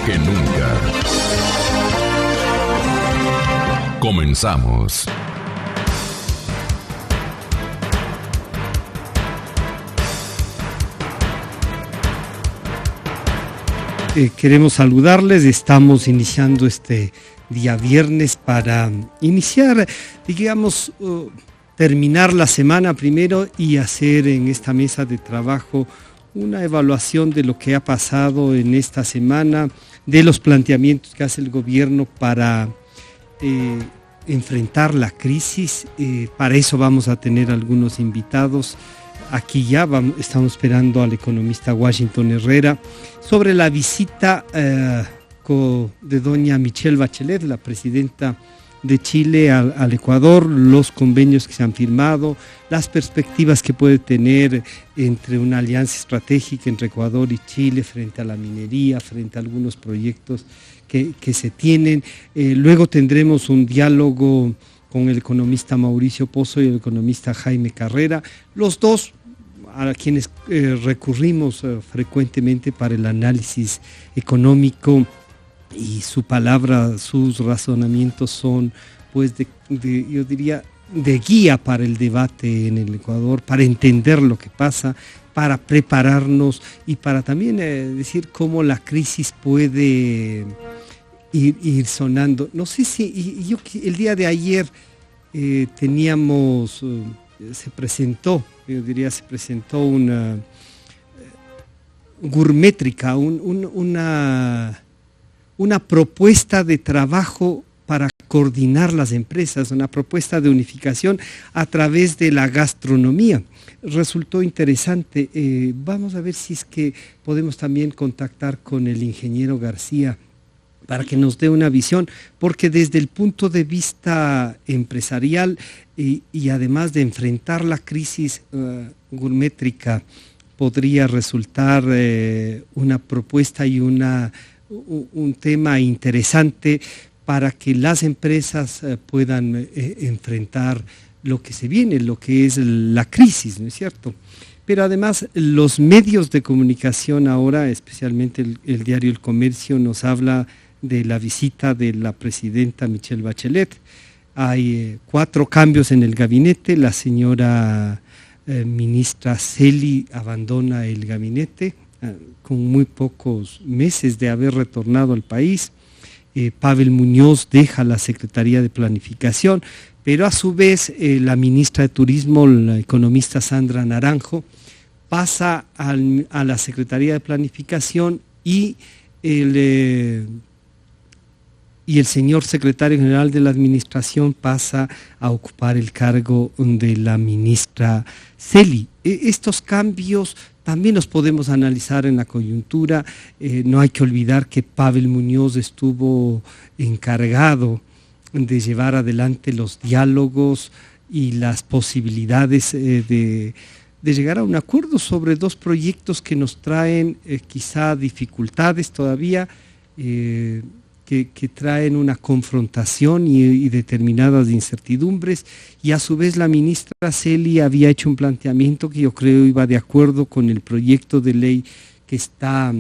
que nunca. Comenzamos. Queremos saludarles, estamos iniciando este día viernes para iniciar, digamos, terminar la semana primero y hacer en esta mesa de trabajo una evaluación de lo que ha pasado en esta semana, de los planteamientos que hace el gobierno para enfrentar la crisis. Para eso vamos a tener algunos invitados. Aquí ya estamos esperando al economista Washington Herrera sobre la visita de doña Michelle Bachelet, la presidenta de Chile al Ecuador, los convenios que se han firmado, las perspectivas que puede tener entre una alianza estratégica entre Ecuador y Chile frente a la minería, frente a algunos proyectos que se tienen. Luego tendremos un diálogo con el economista Mauricio Pozo y el economista Jaime Carrera, los dos a quienes recurrimos frecuentemente para el análisis económico, y su palabra, sus razonamientos son, pues, yo diría, de guía para el debate en el Ecuador, para entender lo que pasa, para prepararnos y para también decir cómo la crisis puede ir sonando. No sé si, el día de ayer se presentó una gourmétrica, una propuesta de trabajo para coordinar las empresas, una propuesta de unificación a través de la gastronomía. Resultó interesante. Vamos a ver si es que podemos también contactar con el ingeniero García para que nos dé una visión, porque desde el punto de vista empresarial y además de enfrentar la crisis gourmétrica, podría resultar una propuesta y un tema interesante para que las empresas puedan enfrentar lo que se viene, lo que es la crisis, ¿no es cierto? Pero además los medios de comunicación ahora, especialmente el diario El Comercio, nos habla de la visita de la presidenta Michelle Bachelet. Hay 4 cambios en el gabinete. La señora ministra Celi abandona el gabinete con muy pocos meses de haber retornado al país. Pavel Muñoz deja la Secretaría de Planificación, pero a su vez la ministra de Turismo, la economista Sandra Naranjo, pasa a la Secretaría de Planificación y el señor secretario general de la administración pasa a ocupar el cargo de la ministra Celi. Estos cambios también los podemos analizar en la coyuntura. No hay que olvidar que Pavel Muñoz estuvo encargado de llevar adelante los diálogos y las posibilidades de llegar a un acuerdo sobre 2 proyectos que nos traen quizá dificultades todavía, que traen una confrontación y determinadas incertidumbres, y a su vez la ministra Celi había hecho un planteamiento que yo creo iba de acuerdo con el proyecto de ley que está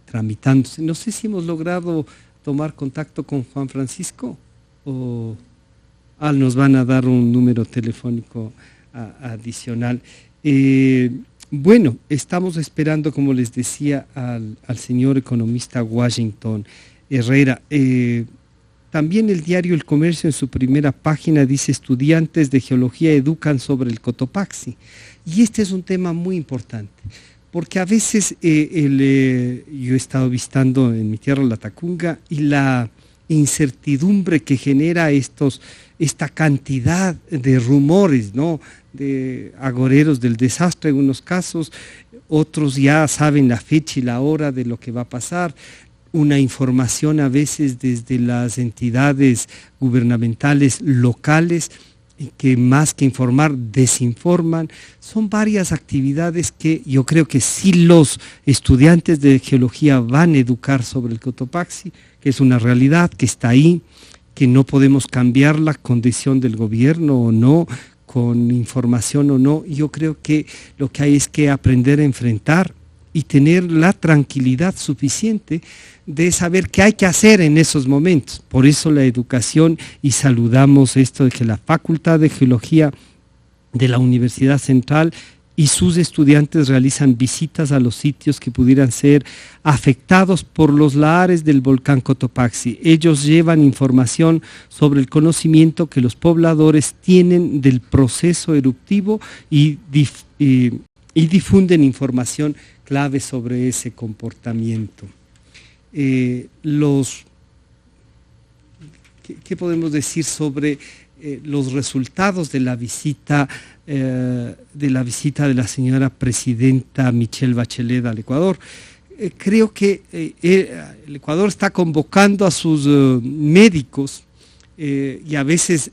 tramitándose. No sé si hemos logrado tomar contacto con Juan Francisco o nos van a dar un número telefónico adicional. Bueno, estamos esperando, como les decía, al señor economista Washington Herrera. También el diario El Comercio en su primera página dice: estudiantes de geología educan sobre el Cotopaxi. Y este es un tema muy importante, porque a veces yo he estado visitando en mi tierra la Tacunga, y la incertidumbre que genera esta cantidad de rumores, ¿no?, de agoreros del desastre en unos casos, otros ya saben la fecha y la hora de lo que va a pasar, una información a veces desde las entidades gubernamentales locales que más que informar desinforman. Son varias actividades que yo creo que si los estudiantes de geología van a educar sobre el Cotopaxi, que es una realidad que está ahí, que no podemos cambiar la condición del gobierno o no, con información o no. Yo creo que lo que hay es que aprender a enfrentar y tener la tranquilidad suficiente de saber qué hay que hacer en esos momentos. Por eso la educación, y saludamos esto de que la Facultad de Geología de la Universidad Central y sus estudiantes realizan visitas a los sitios que pudieran ser afectados por los lahares del volcán Cotopaxi. Ellos llevan información sobre el conocimiento que los pobladores tienen del proceso eruptivo y difunden información clave sobre ese comportamiento. ¿Qué podemos decir sobre los resultados de la visita de la señora presidenta Michelle Bachelet al Ecuador? Creo que el Ecuador está convocando a sus médicos y a veces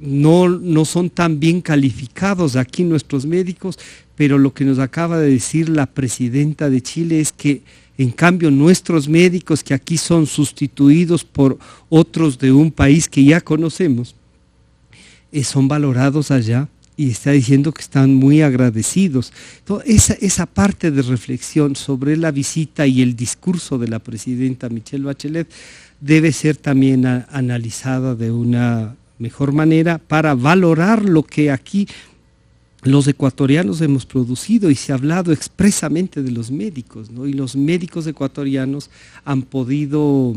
no son tan bien calificados aquí nuestros médicos, pero lo que nos acaba de decir la presidenta de Chile es que en cambio nuestros médicos, que aquí son sustituidos por otros de un país que ya conocemos, son valorados allá, y está diciendo que están muy agradecidos. Entonces, esa parte de reflexión sobre la visita y el discurso de la presidenta Michelle Bachelet debe ser también analizada de una mejor manera para valorar lo que aquí los ecuatorianos hemos producido, y se ha hablado expresamente de los médicos, ¿no? Y los médicos ecuatorianos han podido,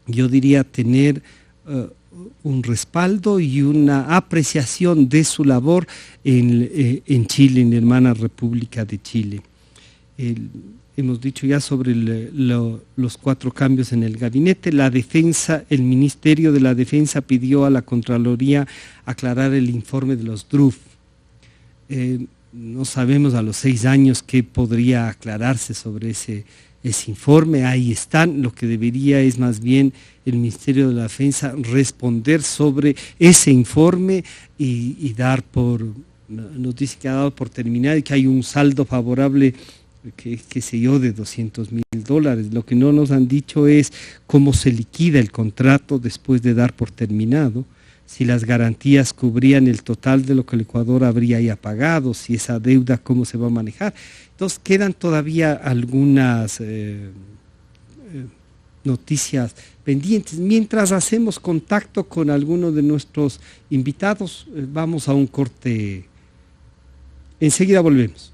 yo diría, tener un respaldo y una apreciación de su labor en Chile, en la hermana República de Chile. Hemos dicho ya sobre los 4 cambios en el gabinete. La defensa, el Ministerio de la Defensa pidió a la Contraloría aclarar el informe de los DRUF. No sabemos a los 6 años qué podría aclararse sobre ese informe. Ahí están. Lo que debería es más bien el Ministerio de la Defensa responder sobre ese informe y dar nos dice que ha dado por terminado y que hay un saldo favorable, qué sé yo, de $200,000. Lo que no nos han dicho es cómo se liquida el contrato después de dar por terminado, si las garantías cubrían el total de lo que el Ecuador habría ya pagado, si esa deuda cómo se va a manejar. Entonces quedan todavía algunas noticias pendientes. Mientras hacemos contacto con algunos de nuestros invitados, vamos a un corte. Enseguida volvemos.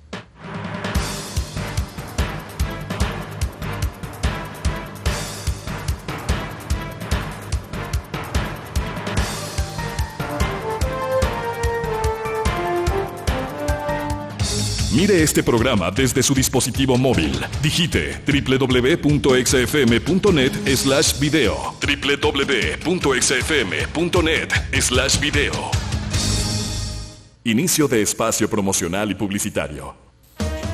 Mire este programa desde su dispositivo móvil. Digite www.xfm.net/video. www.xfm.net/video. Inicio de espacio promocional y publicitario.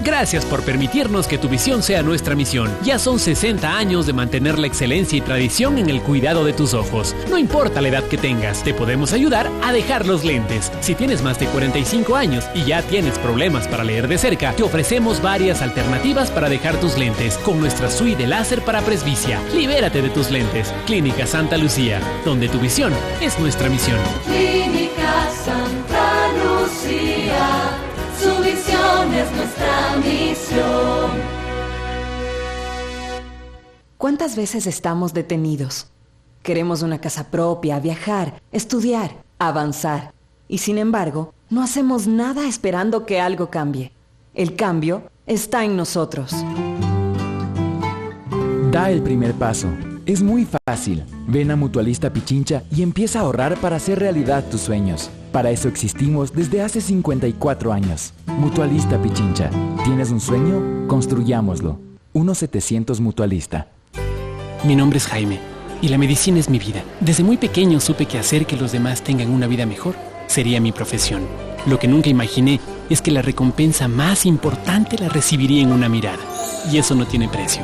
Gracias por permitirnos que tu visión sea nuestra misión. Ya son 60 años de mantener la excelencia y tradición en el cuidado de tus ojos. No importa la edad que tengas, te podemos ayudar a dejar los lentes. Si tienes más de 45 años y ya tienes problemas para leer de cerca, te ofrecemos varias alternativas para dejar tus lentes con nuestra suite de láser para presbicia. Libérate de tus lentes. Clínica Santa Lucía, donde tu visión es nuestra misión. Clínica Santa Lucía, su visión es nuestra misión. ¿Cuántas veces estamos detenidos? Queremos una casa propia, viajar, estudiar, avanzar. Y sin embargo, no hacemos nada esperando que algo cambie. El cambio está en nosotros. Da el primer paso. Es muy fácil. Ven a Mutualista Pichincha y empieza a ahorrar para hacer realidad tus sueños. Para eso existimos desde hace 54 años. Mutualista Pichincha. ¿Tienes un sueño? Construyámoslo. 1-700 Mutualista. Mi nombre es Jaime y la medicina es mi vida. Desde muy pequeño supe que hacer que los demás tengan una vida mejor sería mi profesión. Lo que nunca imaginé es que la recompensa más importante la recibiría en una mirada. Y eso no tiene precio.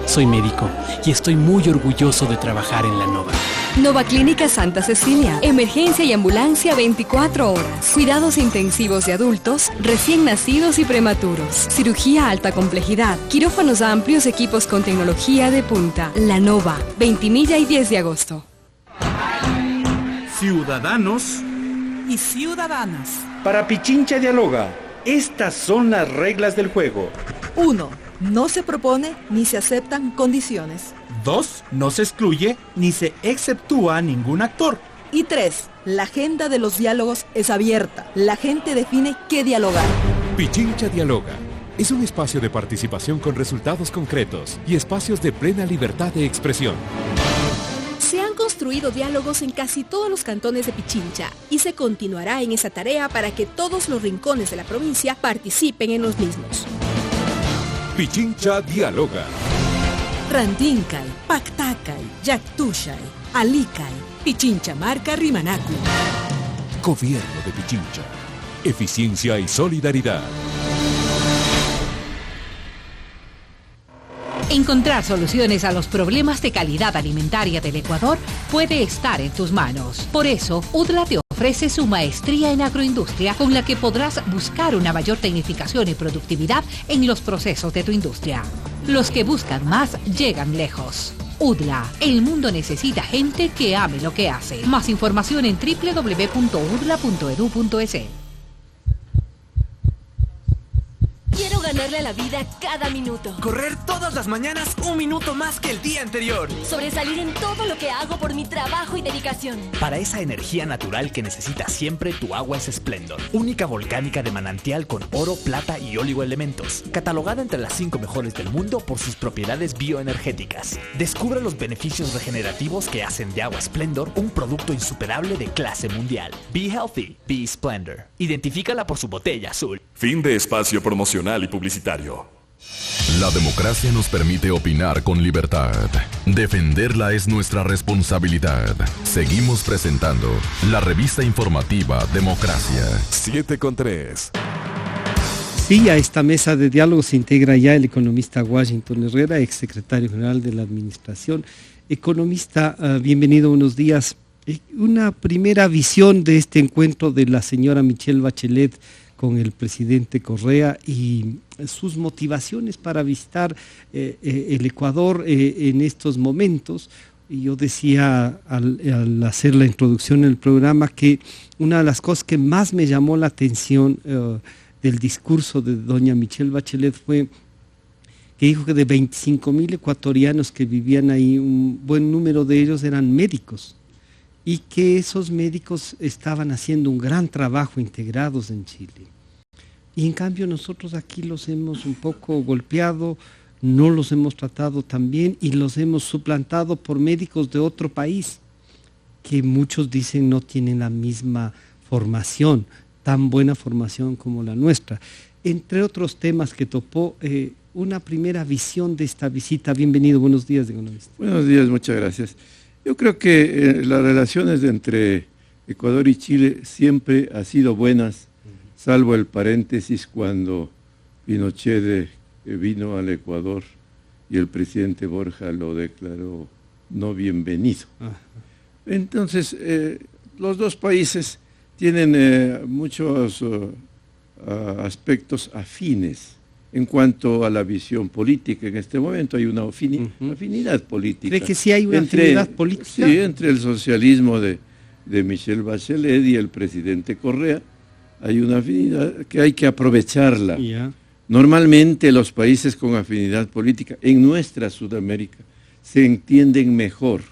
Soy médico y estoy muy orgulloso de trabajar en la Nova. Nova Clínica Santa Cecilia. Emergencia y ambulancia 24 horas. Cuidados intensivos de adultos, recién nacidos y prematuros. Cirugía alta complejidad. Quirófanos amplios, equipos con tecnología de punta. La Nova. 20 Milla y 10 de agosto. Ciudadanos y ciudadanas. Para Pichincha Dialoga, estas son las reglas del juego. 1. No se propone ni se aceptan condiciones. 2. No se excluye ni se exceptúa ningún actor. Y 3. La agenda de los diálogos es abierta. La gente define qué dialogar. Pichincha Dialoga es un espacio de participación con resultados concretos y espacios de plena libertad de expresión. Se han construido diálogos en casi todos los cantones de Pichincha y se continuará en esa tarea para que todos los rincones de la provincia participen en los mismos. Pichincha Dialoga. Randincay, Pactacay, Yactushay, Alicay, Pichinchamarca, Rimanacu. Gobierno de Pichincha. Eficiencia y solidaridad. Encontrar soluciones a los problemas de calidad alimentaria del Ecuador puede estar en tus manos. Por eso, UDLA te ofrece su maestría en agroindustria, con la que podrás buscar una mayor tecnificación y productividad en los procesos de tu industria. Los que buscan más llegan lejos. UDLA, el mundo necesita gente que ame lo que hace. Más información en www.udla.edu.es. Quiero ganarle a la vida cada minuto. Correr todas las mañanas 1 minuto más que el día anterior. Sobresalir en todo lo que hago por mi trabajo y dedicación. Para esa energía natural que necesitas siempre, tu agua es Splendor. Única volcánica de manantial con oro, plata y oligoelementos. Catalogada entre las 5 mejores del mundo por sus propiedades bioenergéticas. Descubre los beneficios regenerativos que hacen de agua Splendor un producto insuperable de clase mundial. Be healthy, be Splendor. Identifícala por su botella azul. Fin de espacio promocional y publicitario. La democracia nos permite opinar con libertad. Defenderla es nuestra responsabilidad. Seguimos presentando la revista informativa Democracia. 7:3. Sí, a esta mesa de diálogo se integra ya el economista Washington Herrera, exsecretario general de la Administración. Economista, bienvenido, buenos días. Una primera visión de este encuentro de la señora Michelle Bachelet con el presidente Correa y sus motivaciones para visitar el Ecuador en estos momentos. Y yo decía al hacer la introducción en el programa que una de las cosas que más me llamó la atención del discurso de doña Michelle Bachelet fue que dijo que de 25,000 ecuatorianos que vivían ahí, un buen número de ellos eran médicos, y que esos médicos estaban haciendo un gran trabajo integrados en Chile. Y en cambio nosotros aquí los hemos un poco golpeado, no los hemos tratado tan bien y los hemos suplantado por médicos de otro país, que muchos dicen no tienen la misma formación, tan buena formación como la nuestra. Entre otros temas que topó, una primera visión de esta visita. Bienvenido, buenos días, economista. Buenos días, muchas gracias. Yo creo que las relaciones entre Ecuador y Chile siempre han sido buenas, salvo el paréntesis cuando Pinochet vino al Ecuador y el presidente Borja lo declaró no bienvenido. Entonces, los dos países tienen muchos aspectos afines. En cuanto a la visión política, en este momento hay una afinidad política. ¿Cree que sí hay una afinidad política? Sí, entre el socialismo de Michelle Bachelet y el presidente Correa. Hay una afinidad que hay que aprovecharla. Yeah. Normalmente los países con afinidad política en nuestra Sudamérica se entienden mejor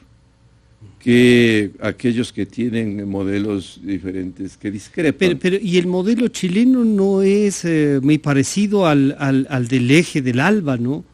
que aquellos que tienen modelos diferentes que discrepan. Pero y el modelo chileno no es muy parecido al del eje del ALBA, ¿no?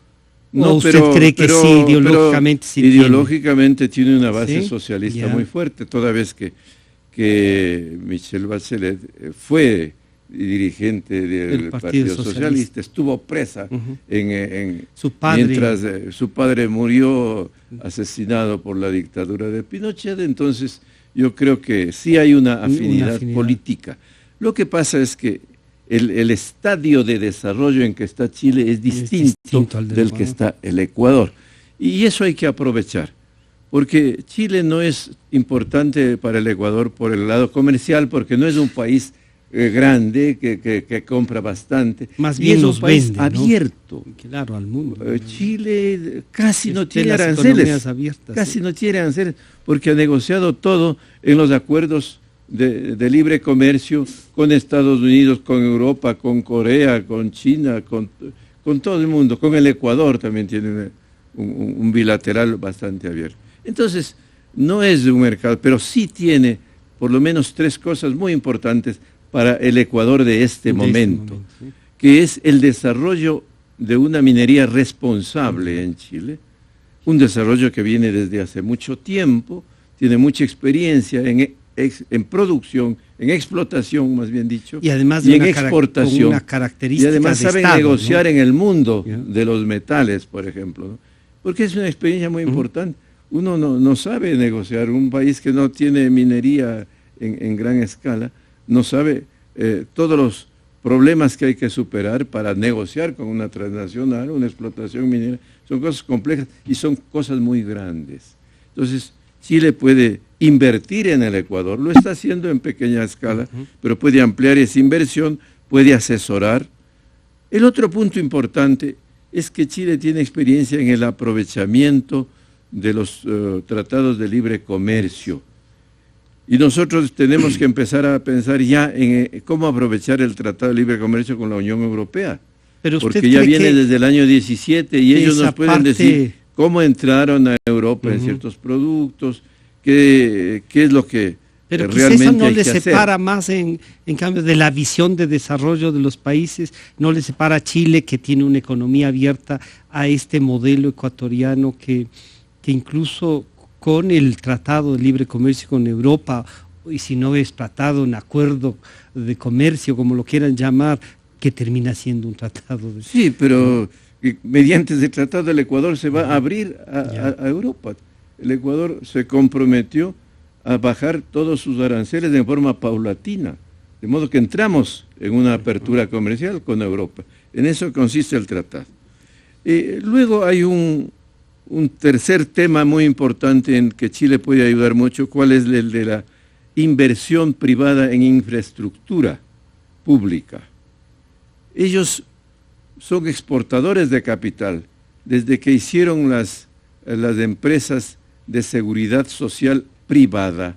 No, ¿usted cree que sí, ideológicamente sí ideológicamente tiene una base ¿sí? socialista muy fuerte, toda vez que Michelle Bachelet fue dirigente del Partido Socialista, estuvo presa mientras su padre murió asesinado por la dictadura de Pinochet. Entonces yo creo que sí hay una afinidad política. Lo que pasa es que el estadio de desarrollo en que está Chile es distinto al del que está el Ecuador, y eso hay que aprovechar, porque Chile no es importante para el Ecuador por el lado comercial, porque no es un país grande, que compra bastante. Más bien es nos un país vende, abierto. ¿no? Claro, al mundo. Chile casi no tiene aranceles. Casi no tiene aranceles, porque ha negociado todo en los acuerdos de libre comercio con Estados Unidos, con Europa, con Corea, con China, con todo el mundo, con el Ecuador también tiene un bilateral bastante abierto. Entonces, no es un mercado, pero sí tiene por lo menos 3 cosas muy importantes para el Ecuador de este momento, ¿sí? Que es el desarrollo de una minería responsable en Chile, un desarrollo que viene desde hace mucho tiempo, tiene mucha experiencia en producción, en explotación, más bien dicho, y además en exportación, una característica y además saben Estado, negociar, ¿no?, en el mundo, yeah, de los metales, por ejemplo, ¿no? Porque es una experiencia muy importante. Uno no sabe negociar. Un país que no tiene minería en gran escala, no sabe todos los problemas que hay que superar para negociar con una transnacional, una explotación minera. Son cosas complejas y son cosas muy grandes. Entonces, Chile puede invertir en el Ecuador, lo está haciendo en pequeña escala, pero puede ampliar esa inversión, puede asesorar. El otro punto importante es que Chile tiene experiencia en el aprovechamiento de los tratados de libre comercio. Y nosotros tenemos que empezar a pensar ya en cómo aprovechar el Tratado de Libre Comercio con la Unión Europea. Pero porque ya viene desde el año 17 y ellos nos pueden decir cómo entraron a Europa en ciertos productos, qué es lo que pero realmente eso no hay le que separa hacer. más en cambio de la visión de desarrollo de los países, no le separa a Chile, que tiene una economía abierta, a este modelo ecuatoriano que incluso con el Tratado de Libre Comercio con Europa, y si no es tratado, un acuerdo de comercio, como lo quieran llamar, que termina siendo un tratado de... Sí, pero mediante ese tratado el Ecuador se va a abrir a Europa. El Ecuador se comprometió a bajar todos sus aranceles de forma paulatina, de modo que entramos en una apertura comercial con Europa. En eso consiste el tratado. Luego hay un tercer tema muy importante en que Chile puede ayudar mucho, ¿cuál es el de la inversión privada en infraestructura pública? Ellos son exportadores de capital. Desde que hicieron las empresas de seguridad social privada,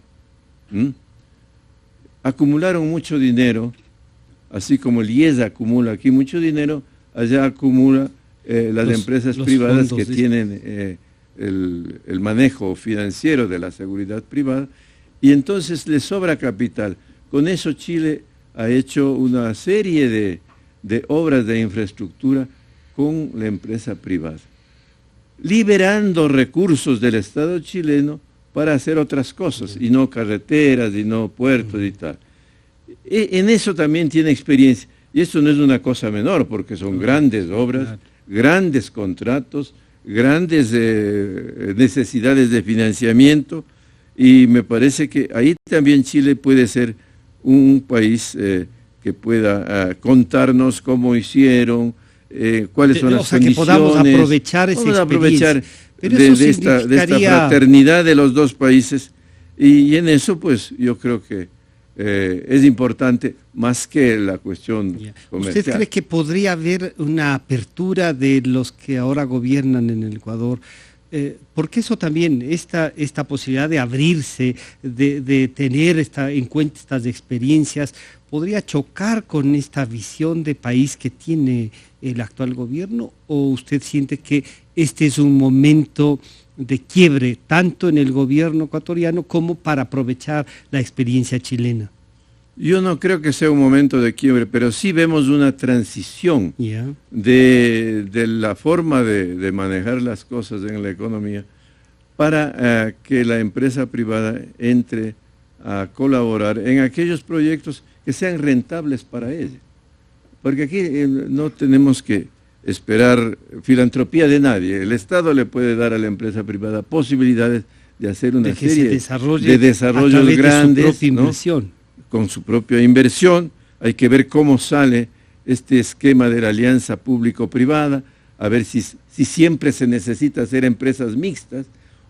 acumularon mucho dinero, así como el IES acumula aquí mucho dinero, allá acumula las empresas privadas que tienen el manejo financiero de la seguridad privada, y entonces les sobra capital. Con eso Chile ha hecho una serie de obras de infraestructura con la empresa privada, liberando recursos del Estado chileno para hacer otras cosas, y no carreteras, y no puertos y tal. En eso también tiene experiencia, y esto no es una cosa menor, porque son grandes obras, grandes contratos, grandes necesidades de financiamiento, y me parece que ahí también Chile puede ser un país que pueda contarnos cómo hicieron, cuáles son las condiciones. Que podamos aprovechar esa experiencia. Pero de esta fraternidad de los dos países, y en eso pues yo creo que es importante más que la cuestión comercial. ¿Usted cree que podría haber una apertura de los que ahora gobiernan en el Ecuador? Porque eso también, esta posibilidad de abrirse, de tener en cuenta estas experiencias, podría chocar con esta visión de país que tiene el actual gobierno, ¿o usted siente que este es un momento de quiebre, tanto en el gobierno ecuatoriano como para aprovechar la experiencia chilena? Yo no creo que sea un momento de quiebre, pero sí vemos una transición de la forma de manejar las cosas en la economía para que la empresa privada entre a colaborar en aquellos proyectos que sean rentables para ella. Porque aquí no tenemos que esperar filantropía de nadie. El Estado le puede dar a la empresa privada posibilidades de hacer una serie de desarrollos grandes, ¿no?, con su propia inversión. Hay que ver cómo sale este esquema de la alianza público-privada, a ver si siempre se necesita hacer empresas mixtas,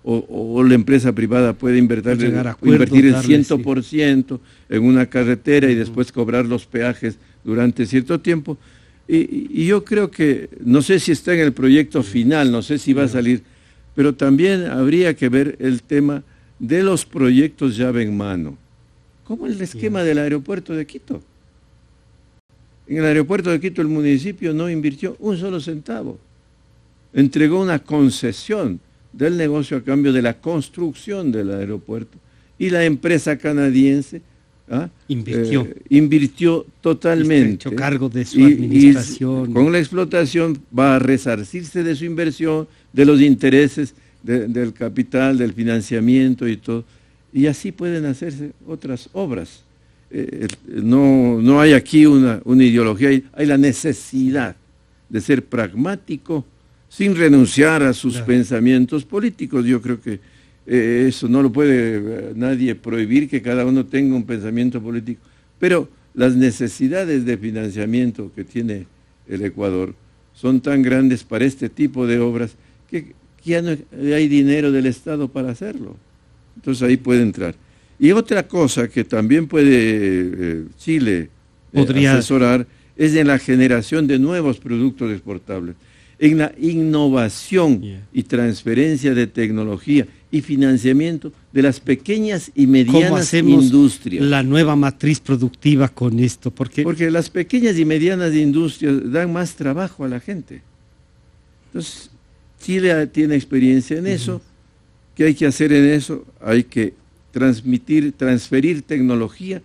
o la empresa privada puede invertir el 100% en una carretera y después cobrar los peajes durante cierto tiempo. Y yo creo que, no sé si está en el proyecto final, no sé si va a salir, pero también habría que ver el tema de los proyectos llave en mano, como el esquema del aeropuerto de Quito. En el aeropuerto de Quito el municipio no invirtió un solo centavo. Entregó una concesión del negocio a cambio de la construcción del aeropuerto. Y la empresa canadiense invirtió totalmente. Se hecho cargo de su administración. Y con la explotación va a resarcirse de su inversión, de los intereses del capital, del financiamiento y todo. Y así pueden hacerse otras obras. No hay aquí una ideología, hay la necesidad de ser pragmático sin renunciar a sus pensamientos políticos. Yo creo que eso no lo puede nadie prohibir, que cada uno tenga un pensamiento político, pero las necesidades de financiamiento que tiene el Ecuador son tan grandes para este tipo de obras que ya no hay dinero del Estado para hacerlo. Entonces ahí puede entrar. Y otra cosa que también puede Chile asesorar es en la generación de nuevos productos exportables, en la innovación y transferencia de tecnología y financiamiento de las pequeñas y medianas industrias. La nueva matriz productiva con esto, porque las pequeñas y medianas industrias dan más trabajo a la gente. Entonces, Chile tiene experiencia en eso. ¿Qué hay que hacer en eso? Hay que transferir tecnología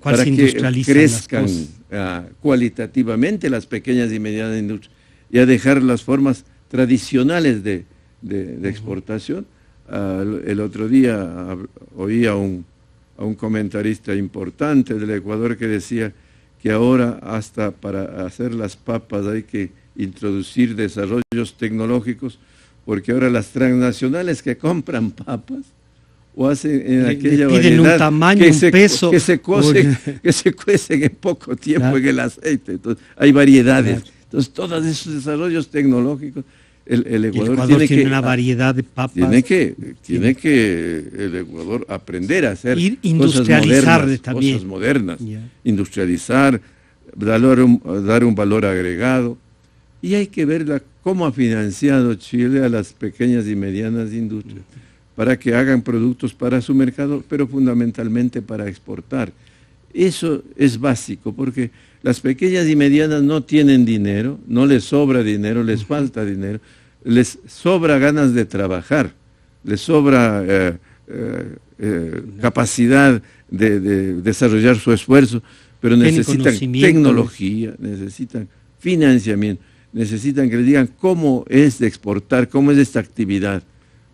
para que crezcan cualitativamente las pequeñas y medianas industrias y a dejar las formas tradicionales de exportación. El otro día oí a un comentarista importante del Ecuador que decía que ahora hasta para hacer las papas hay que introducir desarrollos tecnológicos, porque ahora las transnacionales que compran papas o hacen en aquella variedad un tamaño, un peso, que se cuecen en poco tiempo en el aceite. Entonces, hay variedades. Entonces, todos esos desarrollos tecnológicos, el Ecuador tiene una variedad de papas. Tiene que el Ecuador aprender a hacer cosas modernas, industrializar, dar un valor agregado. Y hay que ver cómo ha financiado Chile a las pequeñas y medianas industrias para que hagan productos para su mercado, pero fundamentalmente para exportar. Eso es básico, porque las pequeñas y medianas no tienen dinero, no les sobra dinero, les falta dinero, les sobra ganas de trabajar, les sobra capacidad de desarrollar su esfuerzo, pero necesitan tecnología, necesitan financiamiento, necesitan que les digan cómo es de exportar, cómo es esta actividad,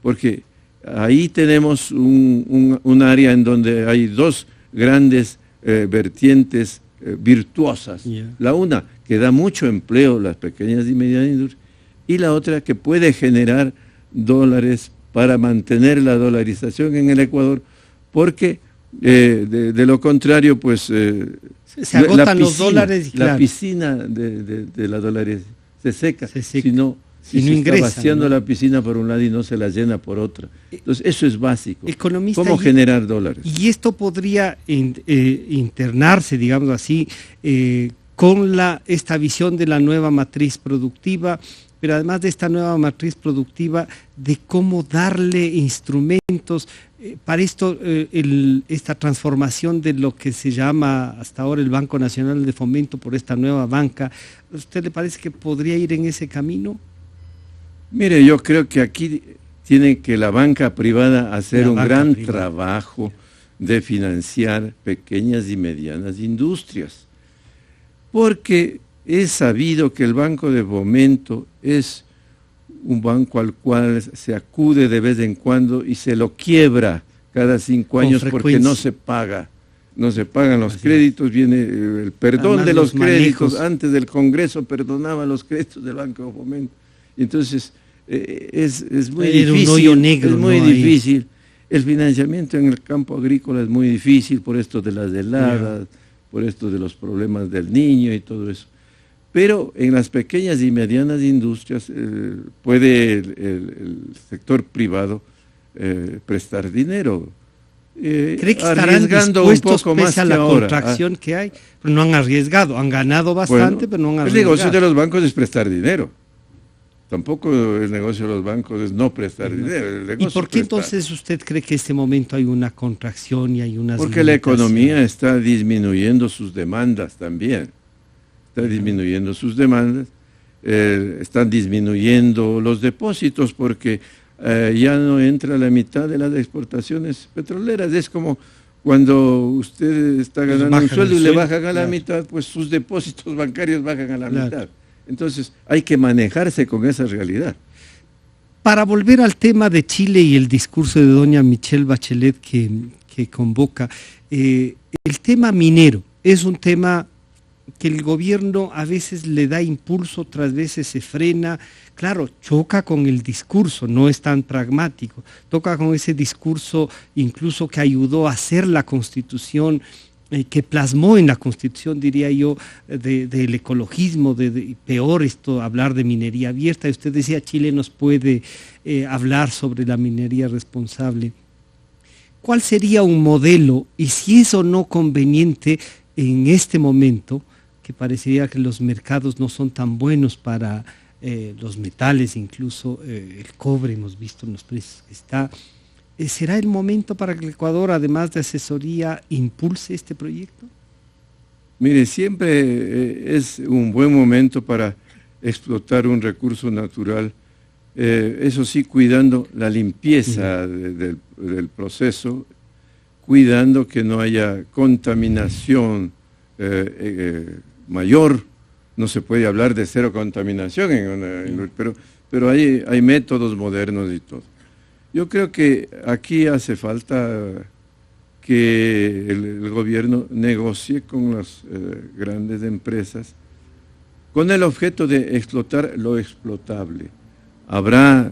porque ahí tenemos un área en donde hay dos grandes vertientes virtuosas. La una, que da mucho empleo, las pequeñas y medianas industrias, y la otra, que puede generar dólares para mantener la dolarización en el Ecuador, porque de lo contrario, pues se agotan los dólares. La piscina de la dolarización se seca, si no ingresa, está vaciando la piscina por un lado y no se la llena por otra. Entonces, eso es básico. ¿Cómo generar dólares? Y esto podría internarse, digamos así, con esta visión de la nueva matriz productiva, pero además de esta nueva matriz productiva, de cómo darle instrumentos para esto, esta transformación de lo que se llama hasta ahora el Banco Nacional de Fomento por esta nueva banca. ¿A usted le parece que podría ir en ese camino? Mire, yo creo que aquí tiene que la banca privada hacer un gran trabajo de financiar pequeñas y medianas industrias, porque es sabido que el Banco de Fomento es un banco al cual se acude de vez en cuando y se lo quiebra cada 5 años porque no se pagan los créditos, viene el perdón además de los créditos, antes del Congreso perdonaba los créditos del Banco de Fomento, y entonces es muy difícil, un hoyo negro, es muy difícil. El financiamiento en el campo agrícola es muy difícil por esto de las heladas, por esto de los problemas del niño y todo eso. Pero en las pequeñas y medianas industrias puede el sector privado prestar dinero. ¿Cree que estarán dispuestos pese a la contracción que hay? Pero no han arriesgado, han ganado bastante, pero no han arriesgado. El negocio de los bancos es prestar dinero. Tampoco el negocio de los bancos es no prestar dinero. ¿Y por qué entonces usted cree que en este momento hay una contracción y hay unas Porque la economía está disminuyendo sus demandas también. está disminuyendo sus demandas, están disminuyendo los depósitos porque ya no entra la mitad de las exportaciones petroleras. Es como cuando usted está ganando un sueldo y le bajan a la mitad, pues sus depósitos bancarios bajan a la mitad. Entonces hay que manejarse con esa realidad. Para volver al tema de Chile y el discurso de doña Michelle Bachelet que convoca, el tema minero es un tema que el gobierno a veces le da impulso, otras veces se frena. Claro, choca con el discurso, no es tan pragmático, toca con ese discurso incluso que ayudó a hacer la Constitución, que plasmó en la Constitución, diría yo, del ecologismo, peor esto, hablar de minería abierta. Y usted decía, Chile nos puede hablar sobre la minería responsable. ¿Cuál sería un modelo, y si es o no conveniente en este momento, que parecería que los mercados no son tan buenos para los metales, incluso el cobre, hemos visto en los precios que está? ¿Será el momento para que el Ecuador, además de asesoría, impulse este proyecto? Mire, siempre es un buen momento para explotar un recurso natural, eso sí, cuidando la limpieza del proceso, cuidando que no haya contaminación mayor. No se puede hablar de cero contaminación, pero hay métodos modernos y todo. Yo creo que aquí hace falta que el gobierno negocie con las grandes empresas con el objeto de explotar lo explotable. Habrá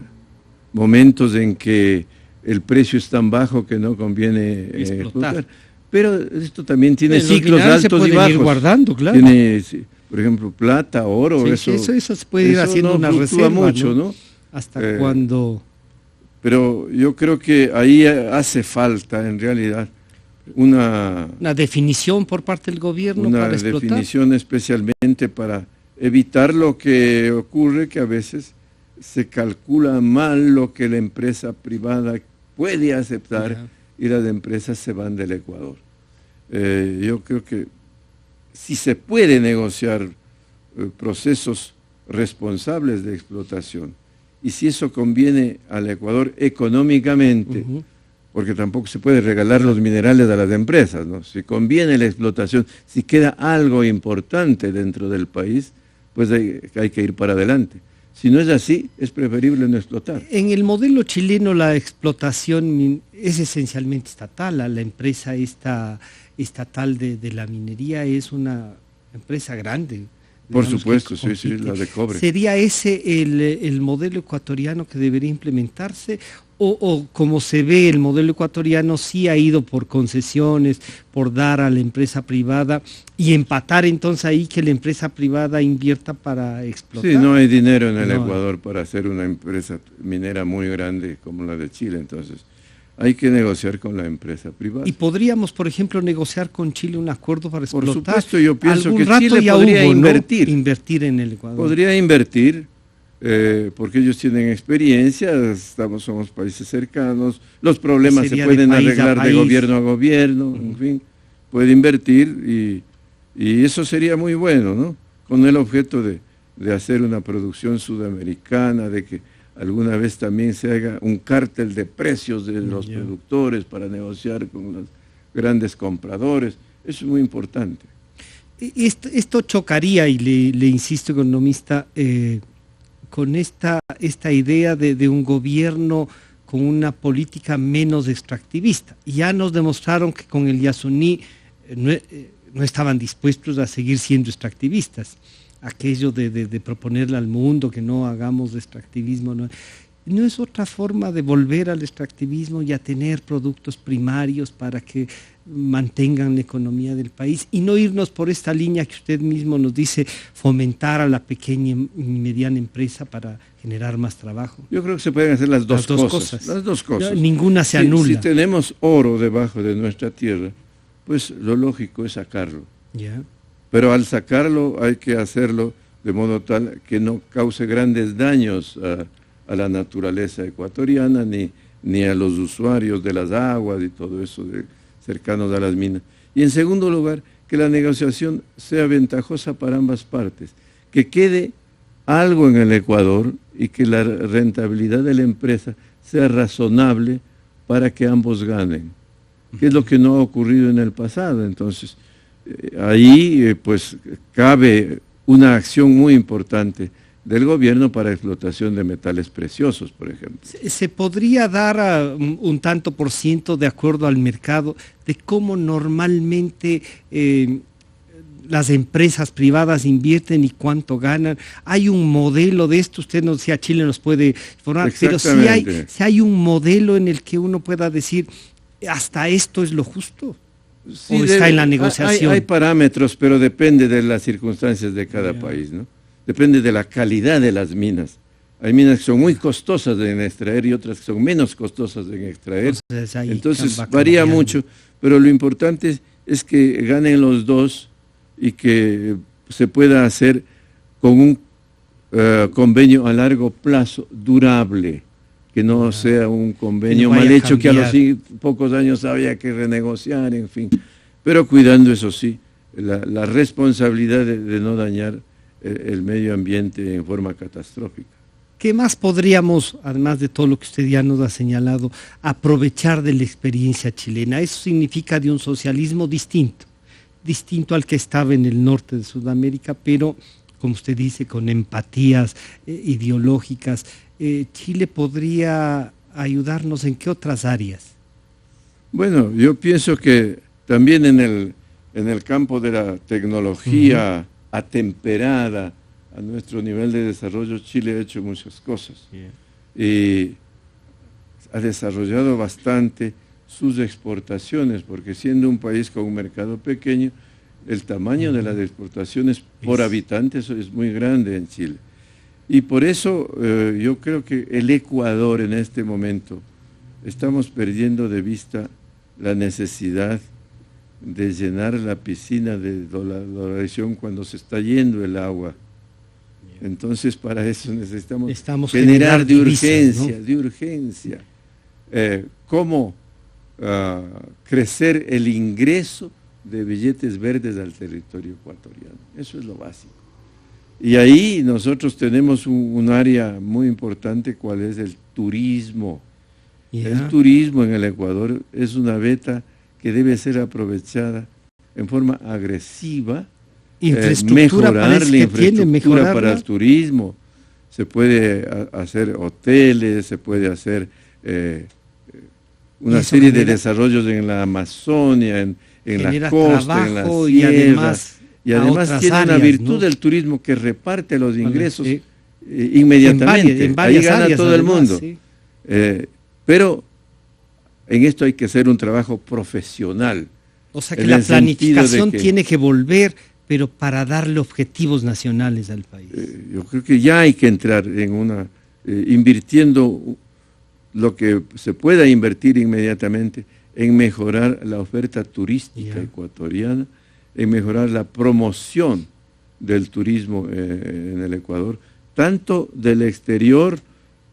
momentos en que el precio es tan bajo que no conviene explotar, pero esto también tiene ciclos altos y bajos. Ir guardando, claro. Tiene, por ejemplo, plata, oro, eso se puede ir haciendo una reserva, mucho, ¿no? Hasta cuando... Pero yo creo que ahí hace falta, en realidad, una definición por parte del gobierno para explotar. Una definición especialmente para evitar lo que ocurre, que a veces se calcula mal lo que la empresa privada puede aceptar y las empresas se van del Ecuador. Yo creo que si se puede negociar procesos responsables de explotación, y si eso conviene al Ecuador económicamente, porque tampoco se puede regalar los minerales a las empresas, ¿no? Si conviene la explotación, si queda algo importante dentro del país, pues hay que ir para adelante. Si no es así, es preferible no explotar. En el modelo chileno la explotación es esencialmente estatal. La empresa estatal de la minería es una empresa grande. Por supuesto, sí, la de cobre. ¿Sería ese el modelo ecuatoriano que debería implementarse? O como se ve, el modelo ecuatoriano sí ha ido por concesiones, por dar a la empresa privada y empatar entonces ahí que la empresa privada invierta para explotar? Sí, no hay dinero en el Ecuador para hacer una empresa minera muy grande como la de Chile, entonces hay que negociar con la empresa privada. ¿Y podríamos, por ejemplo, negociar con Chile un acuerdo para explotar? Por supuesto, yo pienso que Chile podría invertir en el Ecuador. Podría invertir, porque ellos tienen experiencia, somos países cercanos, los problemas se pueden arreglar de gobierno a gobierno, en fin, puede invertir y eso sería muy bueno, ¿no? Con el objeto de hacer una producción sudamericana, de que alguna vez también se haga un cártel de precios de los productores para negociar con los grandes compradores. Eso es muy importante. Esto chocaría, y le insisto, economista, con esta idea de un gobierno con una política menos extractivista. Ya nos demostraron que con el Yasuní no estaban dispuestos a seguir siendo extractivistas. Aquello de proponerle al mundo que no hagamos extractivismo, no es otra forma de volver al extractivismo y a tener productos primarios para que mantengan la economía del país y no irnos por esta línea que usted mismo nos dice, fomentar a la pequeña y mediana empresa para generar más trabajo. Yo creo que se pueden hacer las dos cosas. Las dos cosas. Ninguna se anula. Si tenemos oro debajo de nuestra tierra, pues lo lógico es sacarlo. Pero al sacarlo hay que hacerlo de modo tal que no cause grandes daños a la naturaleza ecuatoriana ni a los usuarios de las aguas y todo eso cercanos a las minas. Y en segundo lugar, que la negociación sea ventajosa para ambas partes, que quede algo en el Ecuador y que la rentabilidad de la empresa sea razonable para que ambos ganen, que es lo que no ha ocurrido en el pasado. Entonces, ahí pues cabe una acción muy importante del gobierno para explotación de metales preciosos, por ejemplo. ¿Se podría dar un tanto por ciento de acuerdo al mercado de cómo normalmente las empresas privadas invierten y cuánto ganan? ¿Hay un modelo de esto? Usted no decía, Chile nos puede informar, pero si hay un modelo en el que uno pueda decir, hasta esto es lo justo. Sí, ¿O está en la negociación? Hay parámetros, pero depende de las circunstancias de cada país, ¿no? Depende de la calidad de las minas. Hay minas que son muy costosas en extraer y otras que son menos costosas en extraer. Entonces varía mucho, pero lo importante es que ganen los dos y que se pueda hacer con un convenio a largo plazo durable, que no sea un convenio mal hecho que a los pocos años había que renegociar, en fin, pero cuidando, eso sí, la responsabilidad de no dañar el medio ambiente en forma catastrófica. ¿Qué más podríamos, además de todo lo que usted ya nos ha señalado, aprovechar de la experiencia chilena? Eso significa de un socialismo distinto al que estaba en el norte de Sudamérica, pero, como usted dice, con empatías ideológicas. ¿Chile podría ayudarnos en qué otras áreas? Bueno, yo pienso que también en el campo de la tecnología atemperada a nuestro nivel de desarrollo, Chile ha hecho muchas cosas. Y ha desarrollado bastante sus exportaciones, porque siendo un país con un mercado pequeño, el tamaño de las exportaciones por habitante es muy grande en Chile. Y por eso yo creo que el Ecuador en este momento estamos perdiendo de vista la necesidad de llenar la piscina de dolarización cuando se está yendo el agua. Entonces para eso necesitamos generar de urgencia, cómo crecer el ingreso de billetes verdes al territorio ecuatoriano. Eso es lo básico. Y ahí nosotros tenemos un área muy importante, cuál es el turismo. El turismo en el Ecuador es una beta que debe ser aprovechada en forma agresiva, mejorar la infraestructura para el turismo. Se puede hacer hoteles, se puede hacer una serie de desarrollos en la Amazonia, en la costa, en la sierra. Y además tiene una virtud del turismo que reparte los ingresos inmediatamente. Ahí gana todo el mundo. Pero en esto hay que hacer un trabajo profesional. O sea que la planificación tiene que volver, pero para darle objetivos nacionales al país. Yo creo que ya hay que entrar en invirtiendo lo que se pueda invertir inmediatamente en mejorar la oferta turística ecuatoriana, en mejorar la promoción del turismo en el Ecuador, tanto del exterior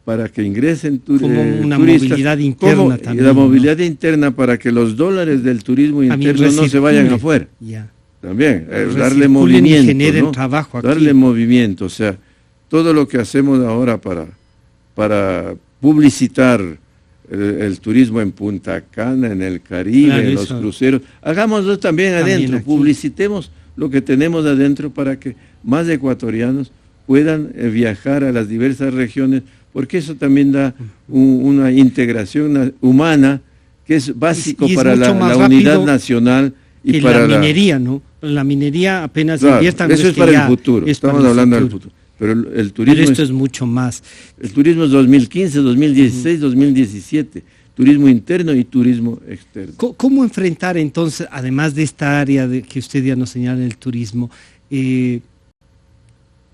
para que ingresen como una movilidad interna también. La movilidad interna para que los dólares del turismo interno no se vayan afuera. También, darle movimiento, generen trabajo aquí. Darle movimiento, o sea, todo lo que hacemos ahora para publicitar el turismo en Punta Cana, en el Caribe, en los cruceros, hagámoslo también adentro, publicitemos lo que tenemos adentro para que más ecuatorianos puedan viajar a las diversas regiones, porque eso también da una integración humana que es básico para la unidad nacional y para la minería, ¿no? La minería apenas inviertan. Eso es para el futuro, estamos hablando del futuro. Pero el turismo. Pero esto es mucho más. El turismo es 2015, 2016, 2017. Turismo interno y turismo externo. ¿Cómo enfrentar entonces, además de esta área que usted ya nos señala, el turismo,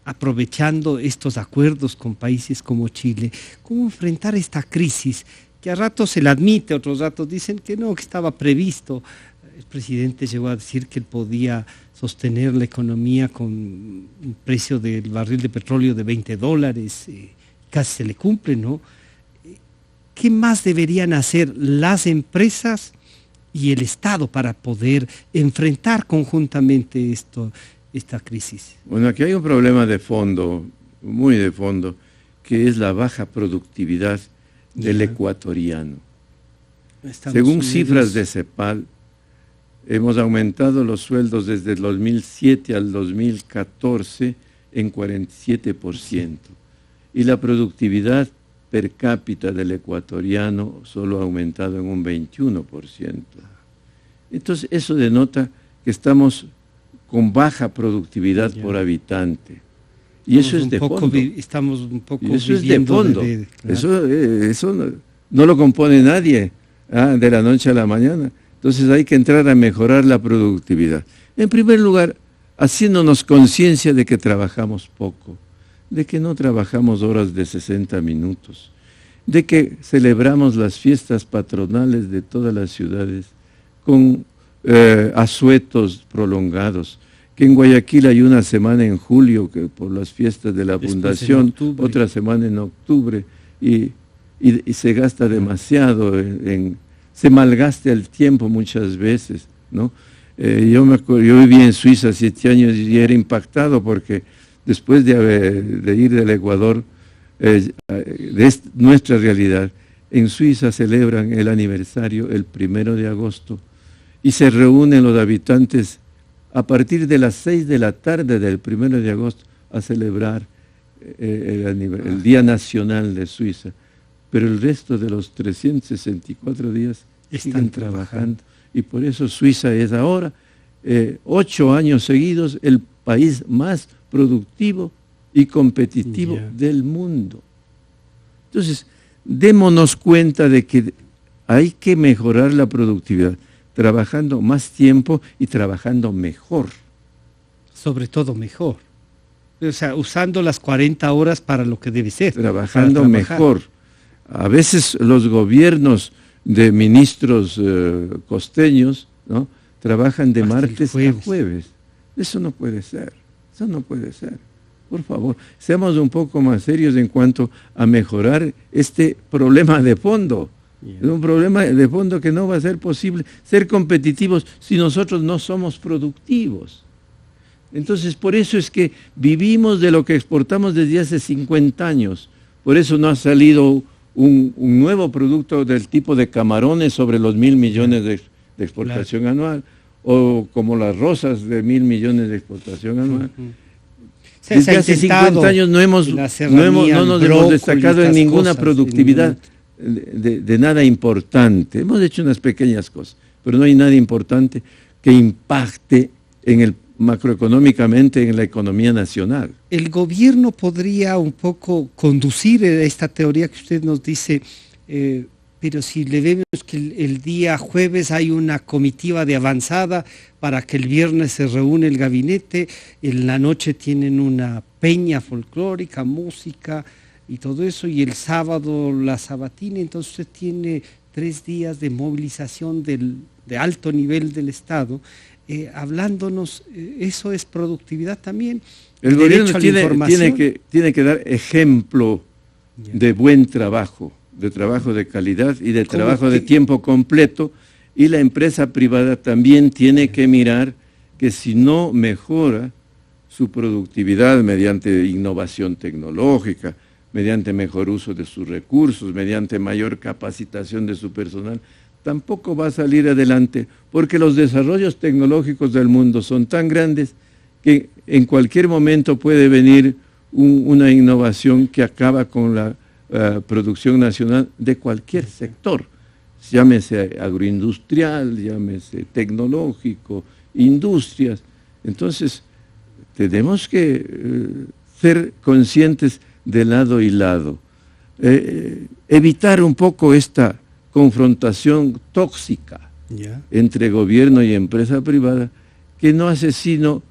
aprovechando estos acuerdos con países como Chile, cómo enfrentar esta crisis que a ratos se la admite, otros ratos dicen que no, que estaba previsto? El presidente llegó a decir que él podía sostener la economía con un precio del barril de petróleo de $20, casi se le cumple, ¿no? ¿Qué más deberían hacer las empresas y el Estado para poder enfrentar conjuntamente esta crisis? Bueno, aquí hay un problema de fondo, muy de fondo, que es la baja productividad del ecuatoriano. Según cifras de CEPAL, hemos aumentado los sueldos desde el 2007 al 2014 en 47%. Y la productividad per cápita del ecuatoriano solo ha aumentado en un 21%. Entonces, eso denota que estamos con baja productividad por habitante. Y eso es de fondo. Estamos un poco eso es de fondo. Eso no lo compone nadie de la noche a la mañana. Entonces hay que entrar a mejorar la productividad. En primer lugar, haciéndonos conciencia de que trabajamos poco, de que no trabajamos horas de 60 minutos, de que celebramos las fiestas patronales de todas las ciudades con asuetos prolongados, que en Guayaquil hay una semana en julio que por las fiestas de la fundación, otra semana en octubre, y se gasta demasiado, se malgasta el tiempo muchas veces, ¿no? Yo viví en Suiza 7 años y era impactado porque después de ir del Ecuador, nuestra realidad, en Suiza celebran el aniversario el 1 de agosto y se reúnen los habitantes a partir de las 6 de la tarde del 1 de agosto a celebrar el Día Nacional de Suiza. Pero el resto de los 364 días están trabajando. Y por eso Suiza es ahora, 8 años seguidos, el país más productivo y competitivo del mundo. Entonces, démonos cuenta de que hay que mejorar la productividad, trabajando más tiempo y trabajando mejor. Sobre todo mejor. O sea, usando las 40 horas para lo que debe ser. Trabajando mejor. A veces los gobiernos de ministros costeños, ¿no?, trabajan de martes a jueves. Eso no puede ser. Eso no puede ser. Por favor, seamos un poco más serios en cuanto a mejorar este problema de fondo. Es un problema de fondo que no va a ser posible ser competitivos si nosotros no somos productivos. Entonces, por eso es que vivimos de lo que exportamos desde hace 50 años. Por eso no ha salido un nuevo producto del tipo de camarones sobre los 1.000 millones de exportación anual, o como las rosas de 1.000 millones de exportación anual. Desde hace 50 años no nos hemos destacado en ninguna productividad de nada importante. Hemos hecho unas pequeñas cosas, pero no hay nada importante que impacte macroeconómicamente en la economía nacional. El gobierno podría un poco conducir esta teoría que usted nos dice, pero si le vemos que el día jueves hay una comitiva de avanzada para que el viernes se reúne el gabinete, en la noche tienen una peña folclórica, música y todo eso, y el sábado la sabatina, entonces usted tiene 3 días de movilización de alto nivel del Estado, hablándonos, eso es productividad también. El gobierno tiene que dar ejemplo de buen trabajo, de trabajo de calidad y de trabajo de tiempo completo, y la empresa privada también tiene que mirar que si no mejora su productividad mediante innovación tecnológica, mediante mejor uso de sus recursos, mediante mayor capacitación de su personal, tampoco va a salir adelante, porque los desarrollos tecnológicos del mundo son tan grandes que en cualquier momento puede venir una innovación que acaba con la producción nacional de cualquier sector, llámese agroindustrial, llámese tecnológico, industrias. Entonces, tenemos que ser conscientes de lado y lado, evitar un poco esta confrontación tóxica entre gobierno y empresa privada, que no hace sino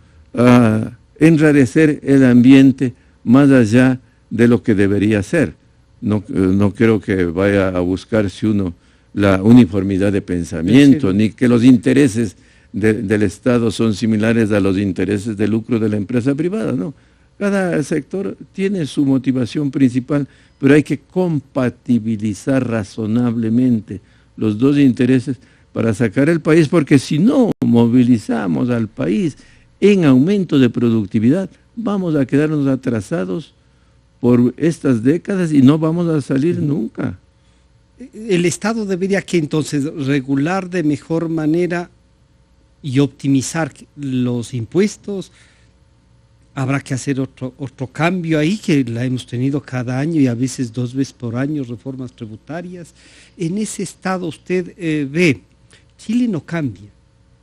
enrarecer el ambiente más allá de lo que debería ser. No creo que vaya a buscarse uno la uniformidad de pensamiento, ni que los intereses del Estado son similares a los intereses de lucro de la empresa privada, no. Cada sector tiene su motivación principal, pero hay que compatibilizar razonablemente los dos intereses para sacar el país, porque si no movilizamos al país en aumento de productividad, vamos a quedarnos atrasados por estas décadas y no vamos a salir nunca. El Estado debería que entonces regular de mejor manera y optimizar los impuestos. Habrá que hacer otro cambio ahí, que la hemos tenido cada año y a veces 2 veces por año, reformas tributarias. En ese estado usted ve, Chile no cambia,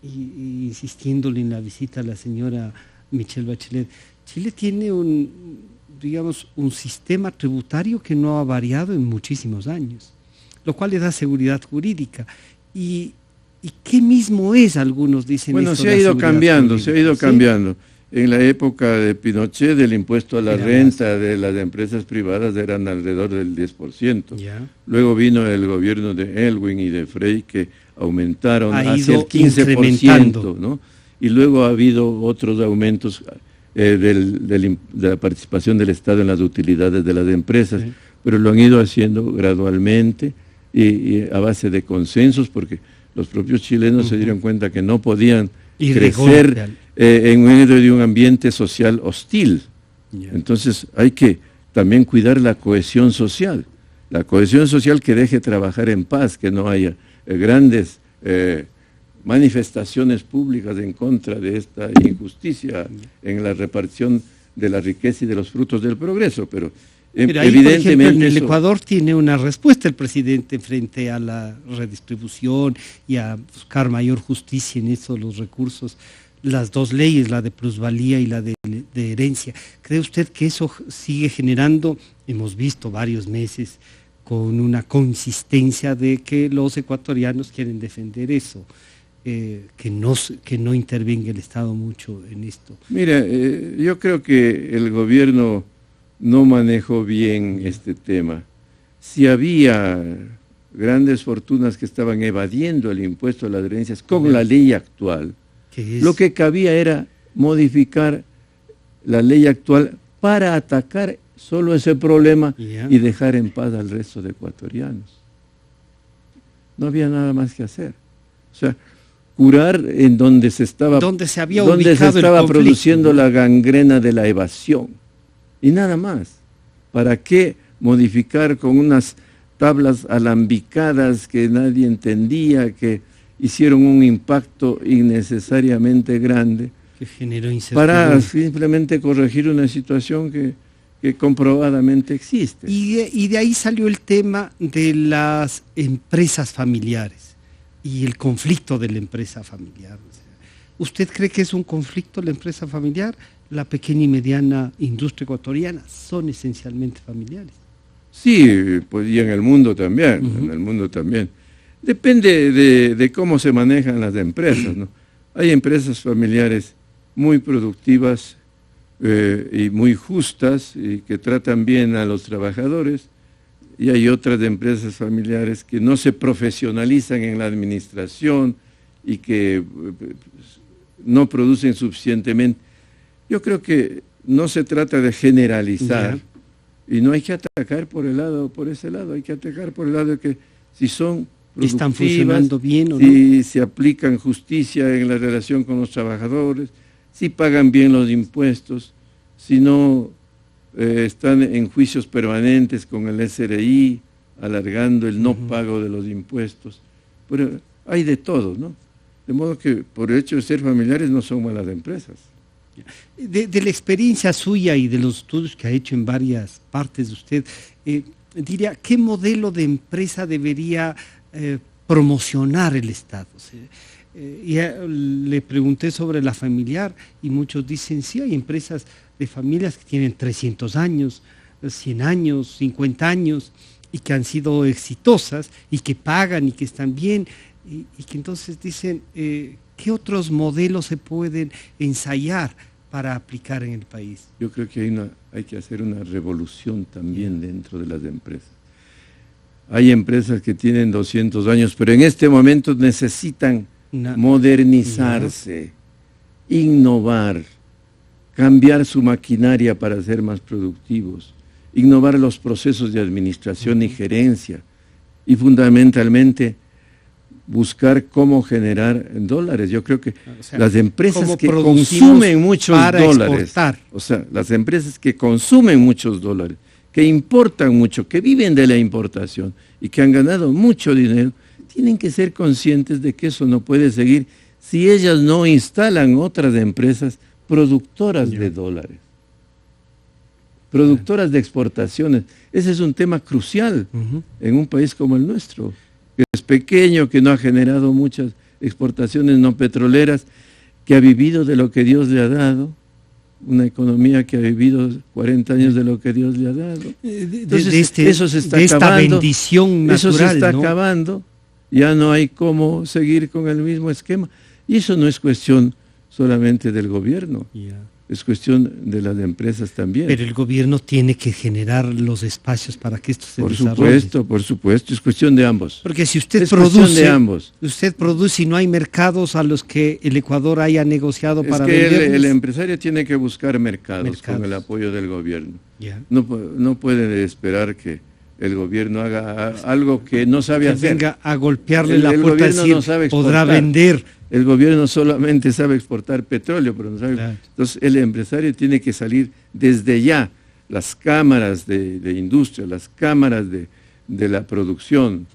y insistiéndole en la visita a la señora Michelle Bachelet, Chile tiene un sistema tributario que no ha variado en muchísimos años, lo cual le da seguridad jurídica. ¿Y qué mismo es? Algunos dicen. Bueno, se ha ido cambiando. En la época de Pinochet, del impuesto a la renta de las empresas privadas eran alrededor del 10%. Luego vino el gobierno de Elwin y de Frey, que aumentaron hacia el 15%, ¿no? Y luego ha habido otros aumentos de la participación del Estado en las utilidades de las empresas, pero lo han ido haciendo gradualmente y a base de consensos, porque los propios chilenos se dieron cuenta que no podían crecer en medio de un ambiente social hostil. Entonces hay que también cuidar la cohesión social que deje trabajar en paz, que no haya grandes manifestaciones públicas en contra de esta injusticia en la repartición de la riqueza y de los frutos del progreso, pero ahí, evidentemente, por ejemplo, en el Ecuador tiene una respuesta el presidente frente a la redistribución y a buscar mayor justicia en eso, los recursos, las 2 leyes, la de plusvalía y la de herencia. ¿Cree usted que eso sigue generando? Hemos visto varios meses con una consistencia de que los ecuatorianos quieren defender eso, que no intervenga el Estado mucho en esto. Mira, yo creo que el gobierno no manejó bien este tema. Si había grandes fortunas que estaban evadiendo el impuesto a las herencias con la ley actual, lo que cabía era modificar la ley actual para atacar solo ese problema y dejar en paz al resto de ecuatorianos. No había nada más que hacer. O sea, curar en donde se estaba produciendo la gangrena de la evasión. Y nada más. ¿Para qué modificar con unas tablas alambicadas que nadie entendía, que hicieron un impacto innecesariamente grande, que generó incertidumbre, para simplemente corregir una situación que comprobadamente existe? Y de ahí salió el tema de las empresas familiares y el conflicto de la empresa familiar. ¿Usted cree que es un conflicto la empresa familiar? La pequeña y mediana industria ecuatoriana son esencialmente familiares. Sí, pues y en el mundo también, Depende de cómo se manejan las empresas, ¿no? Hay empresas familiares muy productivas y muy justas y que tratan bien a los trabajadores, y hay otras empresas familiares que no se profesionalizan en la administración y que no producen suficientemente. Yo creo que no se trata de generalizar y no hay que atacar por ese lado, hay que atacar por el lado de que si son productivas, están funcionando bien, ¿o no? Si se aplican justicia en la relación con los trabajadores, si pagan bien los impuestos, si no están en juicios permanentes con el SRI, alargando el no pago de los impuestos. Pero hay de todo, ¿no? De modo que por el hecho de ser familiares no son malas empresas. De la experiencia suya y de los estudios que ha hecho en varias partes de usted, diría, ¿qué modelo de empresa debería promocionar el Estado? Le pregunté sobre la familiar y muchos dicen, sí, hay empresas de familias que tienen 300 años, 100 años, 50 años y que han sido exitosas y que pagan y que están bien y que entonces dicen, ¿qué otros modelos se pueden ensayar para aplicar en el país? Yo creo que hay que hacer una revolución también dentro de las empresas. Hay empresas que tienen 200 años, pero en este momento necesitan modernizarse, innovar, cambiar su maquinaria para ser más productivos, innovar los procesos de administración y gerencia y fundamentalmente buscar cómo generar dólares. Yo creo que las empresas que consumen muchos dólares, exportar. O sea, las empresas que consumen muchos dólares, que importan mucho, que viven de la importación y que han ganado mucho dinero, tienen que ser conscientes de que eso no puede seguir si ellas no instalan otras empresas productoras de dólares, productoras de exportaciones. Ese es un tema crucial en un país como el nuestro, que es pequeño, que no ha generado muchas exportaciones no petroleras, que ha vivido de lo que Dios le ha dado, una economía que ha vivido 40 años de lo que Dios le ha dado. Entonces, eso se está acabando, bendición natural, eso se está acabando, ya no hay cómo seguir con el mismo esquema. Y eso no es cuestión solamente del gobierno, es cuestión de las empresas también. Pero el gobierno tiene que generar los espacios para que esto se desarrolle. Por supuesto, es cuestión de ambos. Porque si usted produce y no hay mercados a los que el Ecuador haya negociado para vender. El empresario tiene que buscar mercados con el apoyo del gobierno. No puede esperar que el gobierno haga algo que no sabe hacer. Venga a golpearle la puerta y decir, no sabe podrá vender. El gobierno solamente sabe exportar petróleo, pero no sabe. Entonces el empresario tiene que salir desde ya, las cámaras de industria, las cámaras de la producción,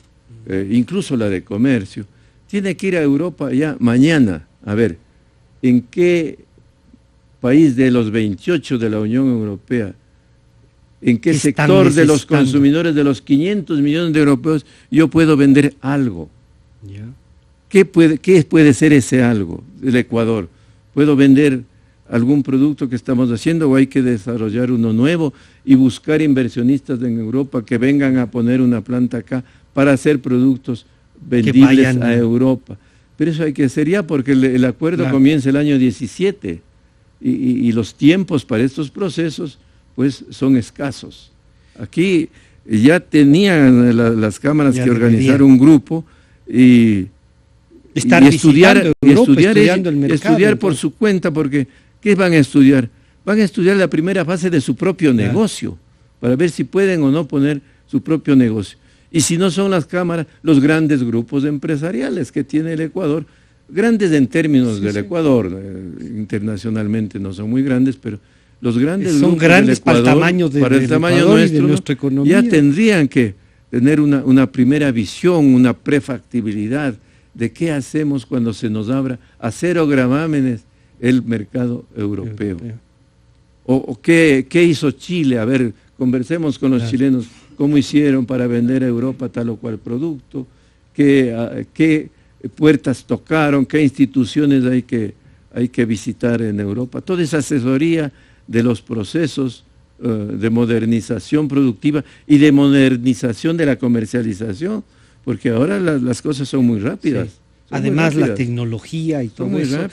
incluso la de comercio, tiene que ir a Europa ya mañana, a ver, en qué país de los 28 de la Unión Europea, en qué sector de los consumidores, de los 500 millones de europeos, yo puedo vender algo. ¿Qué puede ser ese algo del Ecuador? ¿Puedo vender algún producto que estamos haciendo o hay que desarrollar uno nuevo y buscar inversionistas en Europa que vengan a poner una planta acá para hacer productos vendibles a Europa? Pero eso hay que hacer ya porque el acuerdo comienza el año 17 y los tiempos para estos procesos pues son escasos. Aquí ya tenían las cámaras que organizar un grupo y estudiar por su cuenta, porque ¿qué van a estudiar? Van a estudiar la primera fase de su propio negocio, para ver si pueden o no poner su propio negocio. Y si no son las cámaras, los grandes grupos empresariales que tiene el Ecuador, grandes en términos del Ecuador, internacionalmente no son muy grandes, pero los grandes son grupos grandes del Ecuador, para el tamaño nuestro, de nuestra economía, ya tendrían que tener una primera visión, una prefactibilidad de qué hacemos cuando se nos abra a 0 gravámenes el mercado europeo. O qué hizo Chile, a ver, conversemos con los chilenos, cómo hicieron para vender a Europa tal o cual producto, qué puertas tocaron, qué instituciones hay que visitar en Europa. Toda esa asesoría de los procesos de modernización productiva y de modernización de la comercialización, porque ahora las cosas son muy rápidas. Además la tecnología y todo eso.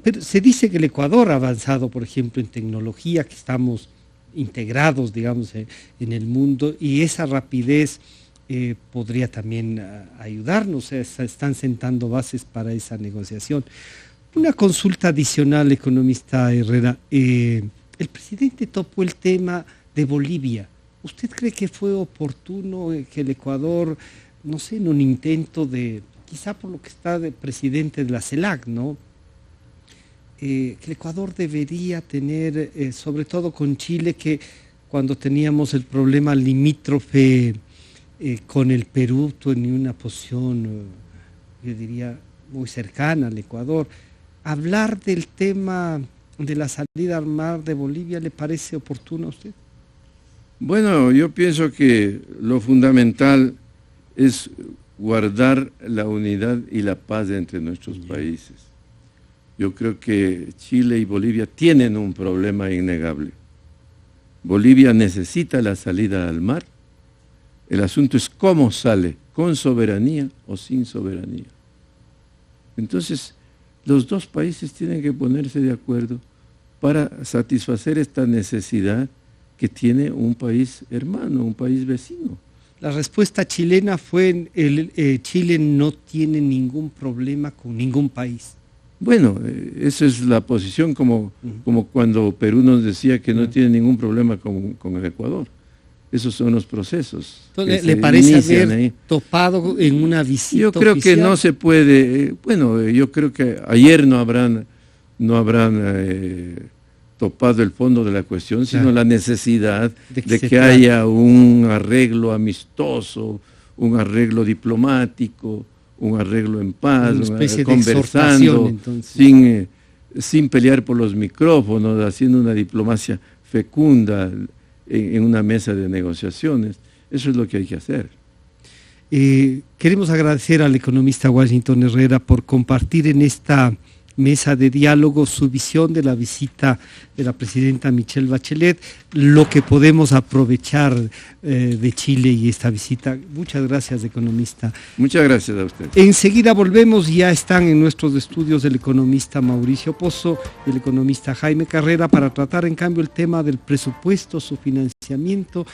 Pero se dice que el Ecuador ha avanzado, por ejemplo, en tecnología, que estamos integrados, digamos, en el mundo, y esa rapidez podría también ayudarnos. Están sentando bases para esa negociación. Una consulta adicional, economista Herrera. El presidente topó el tema de Bolivia. ¿Usted cree que fue oportuno que el Ecuador, no sé, en un intento de, quizá por lo que está de presidente de la CELAC, ¿no? Que el Ecuador debería tener, sobre todo con Chile, que cuando teníamos el problema limítrofe con el Perú, tenía una posición, yo diría, muy cercana al Ecuador. ¿Hablar del tema de la salida al mar de Bolivia le parece oportuno a usted? Bueno, yo pienso que lo fundamental es guardar la unidad y la paz entre nuestros países. Yo creo que Chile y Bolivia tienen un problema innegable. Bolivia necesita la salida al mar. El asunto es cómo sale, con soberanía o sin soberanía. Entonces, los dos países tienen que ponerse de acuerdo para satisfacer esta necesidad que tiene un país hermano, un país vecino. La respuesta chilena fue, Chile no tiene ningún problema con ningún país. Bueno, esa es la posición como cuando Perú nos decía que no tiene ningún problema con el Ecuador. Esos son los procesos. Entonces, ¿le parece haber topado en una visita Yo creo oficial? que no se puede, yo creo que ayer no habrán topado el fondo de la cuestión, sino la necesidad de que haya un arreglo amistoso, un arreglo diplomático, un arreglo en paz, una especie conversando, sin pelear por los micrófonos, haciendo una diplomacia fecunda en una mesa de negociaciones. Eso es lo que hay que hacer. Queremos agradecer al economista Washington Herrera por compartir en esta mesa de diálogo su visión de la visita de la presidenta Michelle Bachelet, lo que podemos aprovechar de Chile y esta visita. Muchas gracias, economista. Muchas gracias a usted. Enseguida volvemos, ya están en nuestros estudios el economista Mauricio Pozo y el economista Jaime Carrera para tratar en cambio el tema del presupuesto, su financiamiento